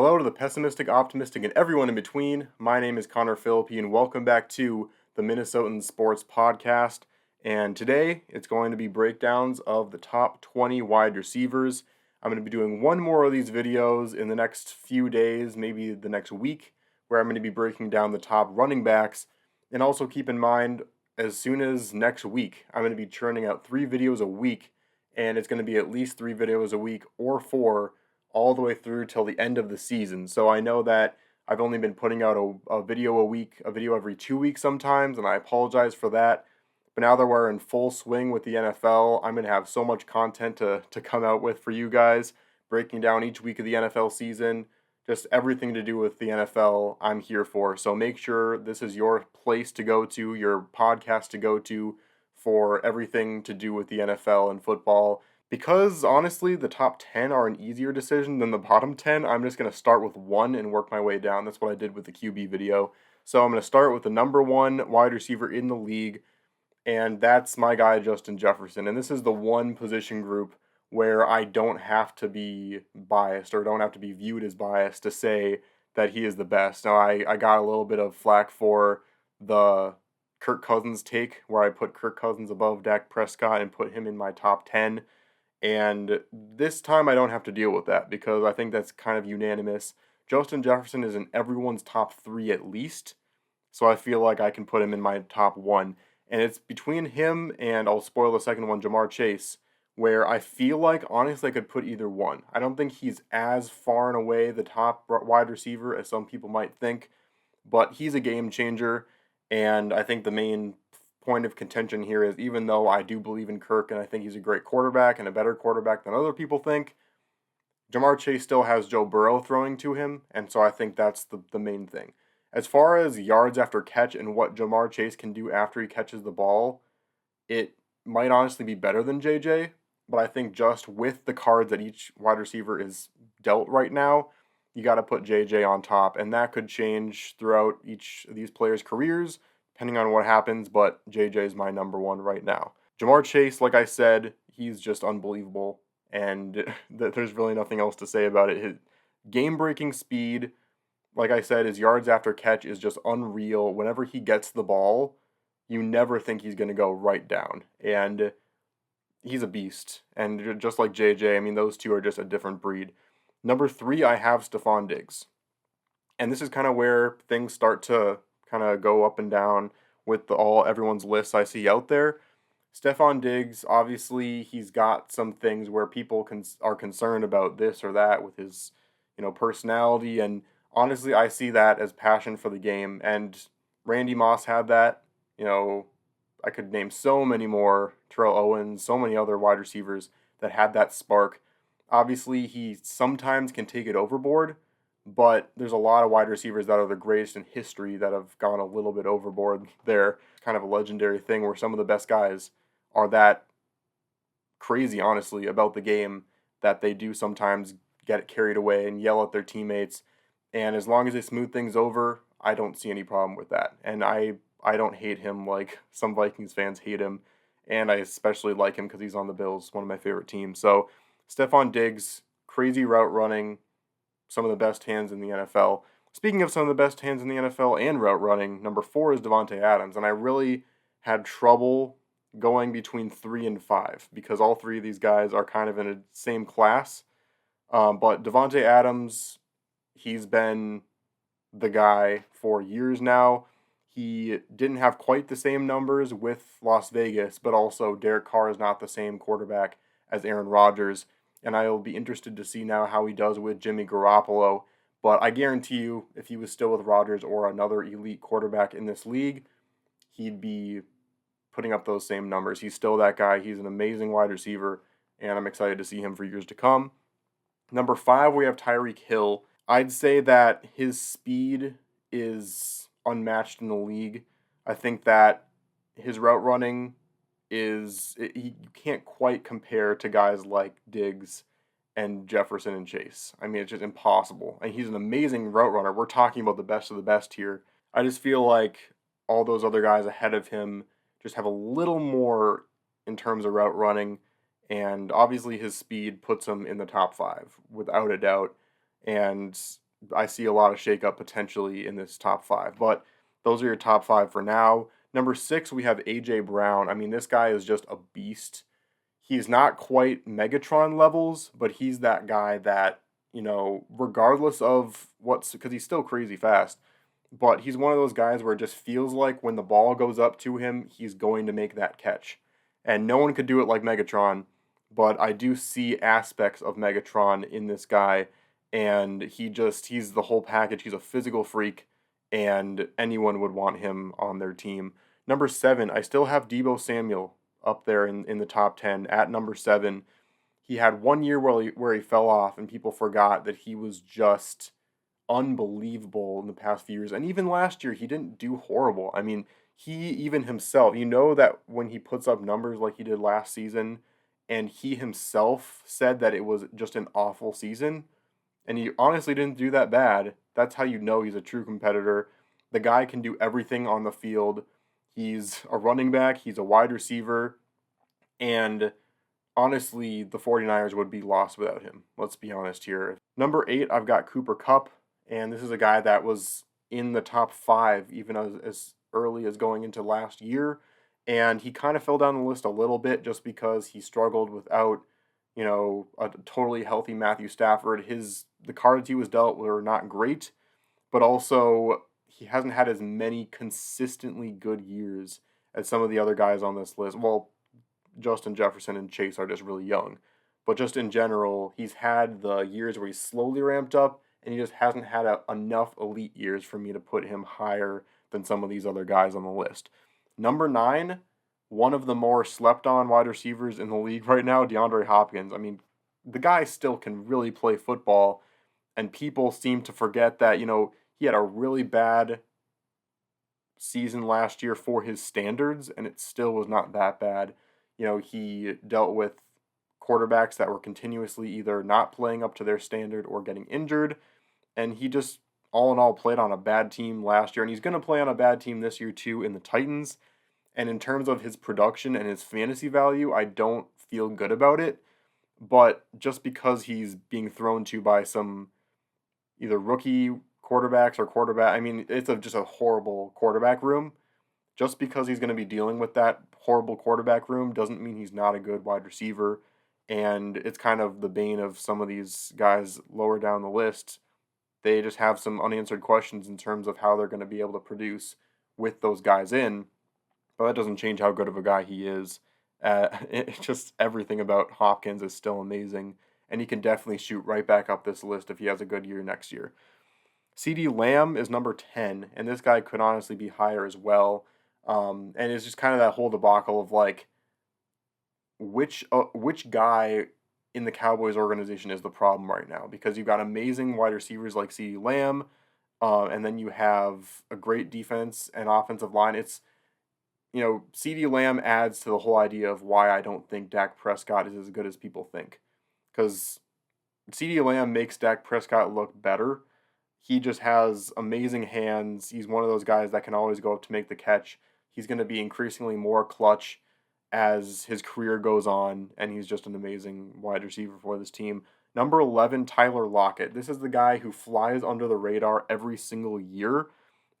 Hello to the pessimistic, optimistic, and everyone in between. My name is Connor Philippi, and welcome back to the Minnesotan Sports Podcast. And today, it's going to be breakdowns of the top 20 wide receivers. I'm going to be doing one more of these videos in the next few days, maybe the next week, where I'm going to be breaking down the top running backs. And also keep in mind, as soon as next week, I'm going to be churning out 3 videos a week, and it's going to be at least 3 videos a week or 4 all the way through till the end of the season. So I know that I've only been putting out a video a week, a video every 2 weeks sometimes, and I apologize for that. But now that we're in full swing with the NFL, I'm going to have so much content to come out with for you guys, breaking down each week of the NFL season, just everything to do with the NFL I'm here for. So make sure this is your place to go to, your podcast to go to for everything to do with the NFL and football. Because honestly, the top 10 are an easier decision than the bottom 10, I'm just going to start with one and work my way down. That's what I did with the QB video. So I'm going to start with the number 1 wide receiver in the league, and that's my guy, Justin Jefferson. And this is the one position group where I don't have to be biased or don't have to be viewed as biased to say that he is the best. Now, I got a little bit of flack for the Kirk Cousins take, where I put Kirk Cousins above Dak Prescott and put him in my top 10. And this time I don't have to deal with that because I think that's kind of unanimous. Justin Jefferson is in everyone's top 3 at least, so I feel like I can put him in my top 1. And it's between him and, I'll spoil the second one, Jamar Chase, where I feel like, honestly, I could put either one. I don't think he's as far and away the top wide receiver as some people might think, but he's a game changer, and I think the main point of contention here is, even though I do believe in Kirk and I think he's a great quarterback and a better quarterback than other people think, Jamar Chase still has Joe Burrow throwing to him, and so I think that's the main thing. As far as yards after catch and what Jamar Chase can do after he catches the ball, it might honestly be better than JJ, but I think just with the cards that each wide receiver is dealt right now, you got to put JJ on top, and that could change throughout each of these players' careers, depending on what happens, but JJ is my number 1 right now. Jamar Chase, like I said, he's just unbelievable, and there's really nothing else to say about it. His game-breaking speed, like I said, his yards after catch is just unreal. Whenever he gets the ball, you never think he's going to go right down, and he's a beast. And just like JJ, I mean, those two are just a different breed. Number 3, I have Stephon Diggs, and this is kind of where things start to kind of go up and down with everyone's lists I see out there. Stephon Diggs, obviously, he's got some things where people are concerned about this or that with his, personality, and honestly, I see that as passion for the game. And Randy Moss had that. I could name so many more, Terrell Owens, so many other wide receivers that had that spark. Obviously, he sometimes can take it overboard, but there's a lot of wide receivers that are the greatest in history that have gone a little bit overboard there. Kind of a legendary thing where some of the best guys are that crazy, honestly, about the game that they do sometimes get carried away and yell at their teammates. And as long as they smooth things over, I don't see any problem with that. And I don't hate him like some Vikings fans hate him. And I especially like him because he's on the Bills, one of my favorite teams. So Stephon Diggs, crazy route running, some of the best hands in the NFL. Speaking of some of the best hands in the NFL and route running, number 4 is Davante Adams. And I really had trouble going between 3 and 5 because all 3 of these guys are kind of in the same class. But Davante Adams, he's been the guy for years now. He didn't have quite the same numbers with Las Vegas, but also Derek Carr is not the same quarterback as Aaron Rodgers. And I'll be interested to see now how he does with Jimmy Garoppolo. But I guarantee you, if he was still with Rodgers or another elite quarterback in this league, he'd be putting up those same numbers. He's still that guy. He's an amazing wide receiver, and I'm excited to see him for years to come. Number 5, we have Tyreek Hill. I'd say that his speed is unmatched in the league. I think that his route running you can't quite compare to guys like Diggs and Jefferson and Chase. I mean, it's just impossible. And he's an amazing route runner. We're talking about the best of the best here. I just feel like all those other guys ahead of him just have a little more in terms of route running. And obviously his speed puts him in the top 5, without a doubt. And I see a lot of shakeup potentially in this top five. But those are your top five for now. Number six, we have AJ Brown. I mean, this guy is just a beast. He's not quite Megatron levels, but he's that guy that, regardless of what's, because he's still crazy fast, but he's one of those guys where it just feels like when the ball goes up to him, he's going to make that catch. And no one could do it like Megatron, but I do see aspects of Megatron in this guy, and he's the whole package. He's a physical freak, and anyone would want him on their team. Number seven, I still have Deebo Samuel up there in the top 10 at number seven. He had 1 year where he fell off, and people forgot that he was just unbelievable in the past few years. And even last year, he didn't do horrible. I mean, he even himself, that when he puts up numbers like he did last season, and he himself said that it was just an awful season, and he honestly didn't do that bad. That's how you know he's a true competitor. The guy can do everything on the field. He's a running back, he's a wide receiver, and honestly, the 49ers would be lost without him. Let's be honest here. Number eight, I've got Cooper Kupp, and this is a guy that was in the top five even as early as going into last year. And he kind of fell down the list a little bit just because he struggled without, a totally healthy Matthew Stafford. The cards he was dealt were not great, but also he hasn't had as many consistently good years as some of the other guys on this list. Well, Justin Jefferson and Chase are just really young. But just in general, he's had the years where he's slowly ramped up, and he just hasn't had enough elite years for me to put him higher than some of these other guys on the list. Number nine, one of the more slept on wide receivers in the league right now, DeAndre Hopkins. I mean, the guy still can really play football, and people seem to forget that, he had a really bad season last year for his standards, and it still was not that bad. He dealt with quarterbacks that were continuously either not playing up to their standard or getting injured, and he just, all in all, played on a bad team last year, and he's going to play on a bad team this year too in the Titans. And in terms of his production and his fantasy value, I don't feel good about it. But just because he's being thrown to by some either rookie quarterbacks or quarterback, I mean, it's just a horrible quarterback room. Just because he's going to be dealing with that horrible quarterback room doesn't mean he's not a good wide receiver. And it's kind of the bane of some of these guys lower down the list. They just have some unanswered questions in terms of how they're going to be able to produce with those guys in. But that doesn't change how good of a guy he is. It's just everything about Hopkins is still amazing. And he can definitely shoot right back up this list if he has a good year next year. CeeDee Lamb is number 10, and this guy could honestly be higher as well. And it's just kind of that whole debacle of like, which guy in the Cowboys organization is the problem right now? Because you've got amazing wide receivers like CeeDee Lamb, and then you have a great defense and offensive line. It's, CeeDee Lamb adds to the whole idea of why I don't think Dak Prescott is as good as people think. Because CeeDee Lamb makes Dak Prescott look better. He just has amazing hands. He's one of those guys that can always go up to make the catch. He's going to be increasingly more clutch as his career goes on, and he's just an amazing wide receiver for this team. Number 11, Tyler Lockett. This is the guy who flies under the radar every single year,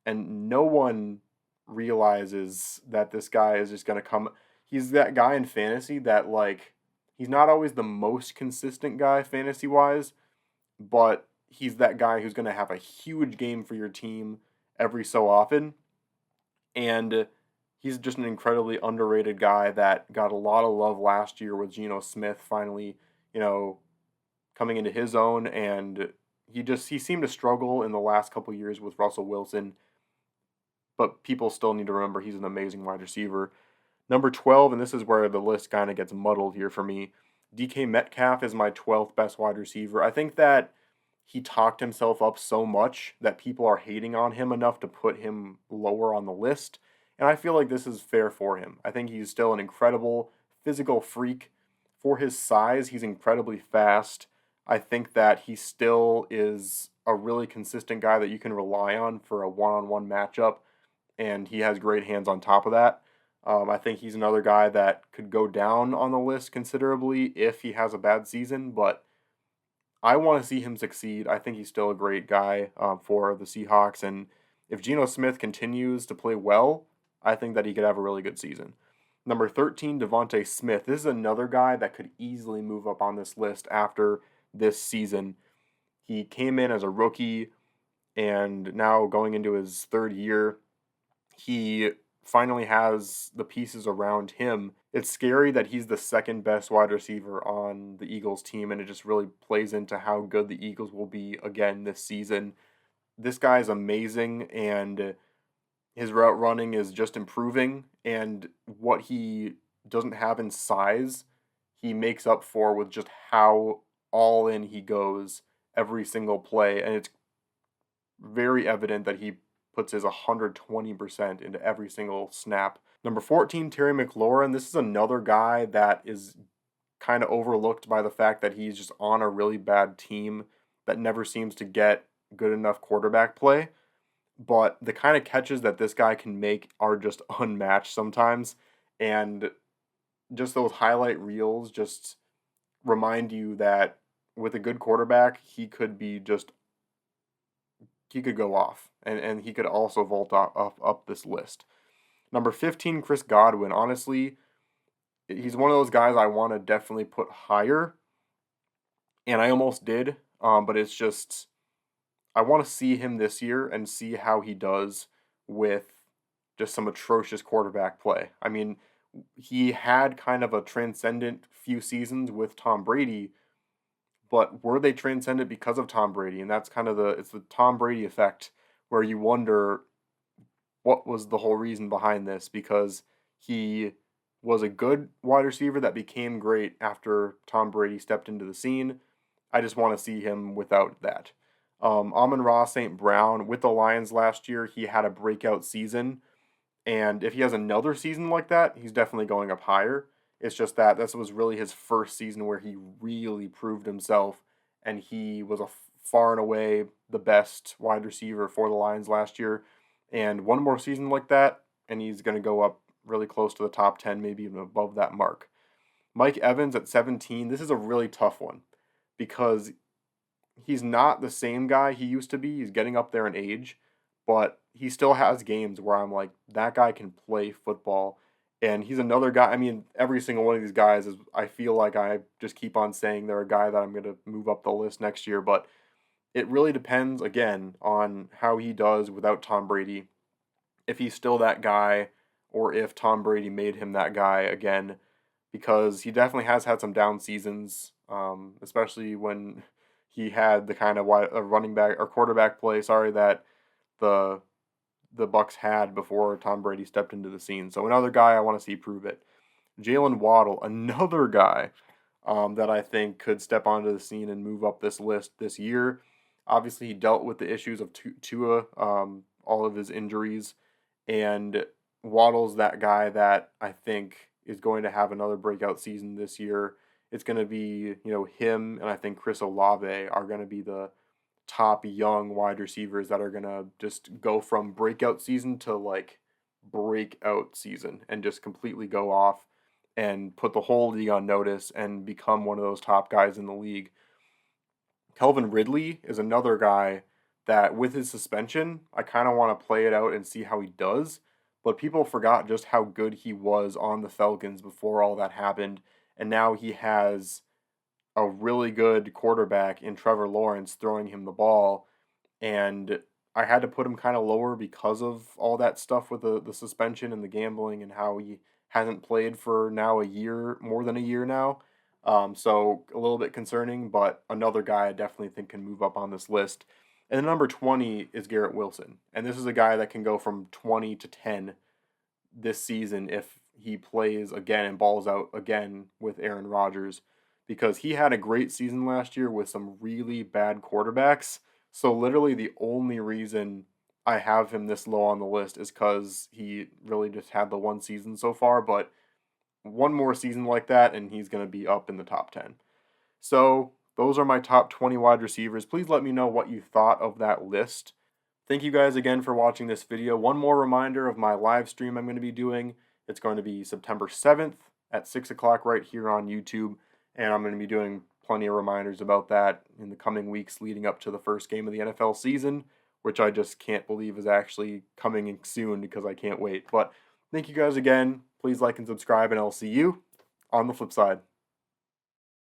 and no one realizes that this guy is just going to come. He's that guy in fantasy that, like, he's not always the most consistent guy fantasy-wise, but he's that guy who's going to have a huge game for your team every so often. And he's just an incredibly underrated guy that got a lot of love last year with Geno Smith finally, coming into his own. And he seemed to struggle in the last couple of years with Russell Wilson. But people still need to remember he's an amazing wide receiver. Number 12, and this is where the list kind of gets muddled here for me, DK Metcalf is my 12th best wide receiver. I think that he talked himself up so much that people are hating on him enough to put him lower on the list. And I feel like this is fair for him. I think he's still an incredible physical freak. For his size, he's incredibly fast. I think that he still is a really consistent guy that you can rely on for a one-on-one matchup. And he has great hands on top of that. I think he's another guy that could go down on the list considerably if he has a bad season, but I want to see him succeed. I think he's still a great guy for the Seahawks, and if Geno Smith continues to play well, I think that he could have a really good season. Number 13, Devontae Smith. This is another guy that could easily move up on this list after this season. He came in as a rookie, and now going into his third year, he finally has the pieces around him. It's scary that he's the second best wide receiver on the Eagles team, and it just really plays into how good the Eagles will be again this season. This guy is amazing, and his route running is just improving, and what he doesn't have in size, he makes up for with just how all in he goes every single play, and it's very evident that he puts his 120% into every single snap. Number 14, Terry McLaurin. This is another guy that is kind of overlooked by the fact that he's just on a really bad team that never seems to get good enough quarterback play. But the kind of catches that this guy can make are just unmatched sometimes. And just those highlight reels just remind you that with a good quarterback, he could go off, and he could also vault up this list. Number 15, Chris Godwin. Honestly, he's one of those guys I want to definitely put higher, and I almost did, but it's just I want to see him this year and see how he does with just some atrocious quarterback play. I mean, he had kind of a transcendent few seasons with Tom Brady, but were they transcendent because of Tom Brady? And that's kind of it's the Tom Brady effect where you wonder what was the whole reason behind this, because he was a good wide receiver that became great after Tom Brady stepped into the scene. I just want to see him without that. Amon-Ra St. Brown with the Lions last year, he had a breakout season. And if he has another season like that, he's definitely going up higher. It's just that this was really his first season where he really proved himself, and he was far and away the best wide receiver for the Lions last year. And one more season like that, and he's going to go up really close to the top 10, maybe even above that mark. Mike Evans at 17, this is a really tough one because he's not the same guy he used to be. He's getting up there in age, but he still has games where I'm like, that guy can play football. And he's another guy. I mean, every single one of these guys is, I feel like I just keep on saying they're a guy that I'm going to move up the list next year. But it really depends, again, on how he does without Tom Brady. If he's still that guy, or if Tom Brady made him that guy again. Because he definitely has had some down seasons, especially when he had the kind of running back or quarterback play, that the Bucks had before Tom Brady stepped into the scene. So another guy I want to see prove it. Jalen Waddle, another guy that I think could step onto the scene and move up this list this year. Obviously, he dealt with the issues of Tua, all of his injuries, and Waddle's that guy that I think is going to have another breakout season this year. It's going to be, him and I think Chris Olave are going to be the top young wide receivers that are going to just go from breakout season to like breakout season and just completely go off and put the whole league on notice and become one of those top guys in the league. Calvin Ridley is another guy that with his suspension, I kind of want to play it out and see how he does. But people forgot just how good he was on the Falcons before all that happened. And now he has a really good quarterback in Trevor Lawrence throwing him the ball. And I had to put him kind of lower because of all that stuff with the suspension and the gambling and how he hasn't played for now more than a year now. So a little bit concerning, but another guy I definitely think can move up on this list. And then number 20 is Garrett Wilson. And this is a guy that can go from 20 to 10 this season if he plays again and balls out again with Aaron Rodgers, because he had a great season last year with some really bad quarterbacks. So literally the only reason I have him this low on the list is because he really just had the one season so far, but one more season like that and he's going to be up in the top 10. So those are my top 20 wide receivers. Please let me know what you thought of that list. Thank you guys again for watching this video. One more reminder of my live stream I'm going to be doing. It's going to be September 7th at 6 o'clock right here on YouTube. And I'm going to be doing plenty of reminders about that in the coming weeks leading up to the first game of the NFL season, which I just can't believe is actually coming in soon because I can't wait. But thank you guys again. Please like and subscribe, and I'll see you on the flip side.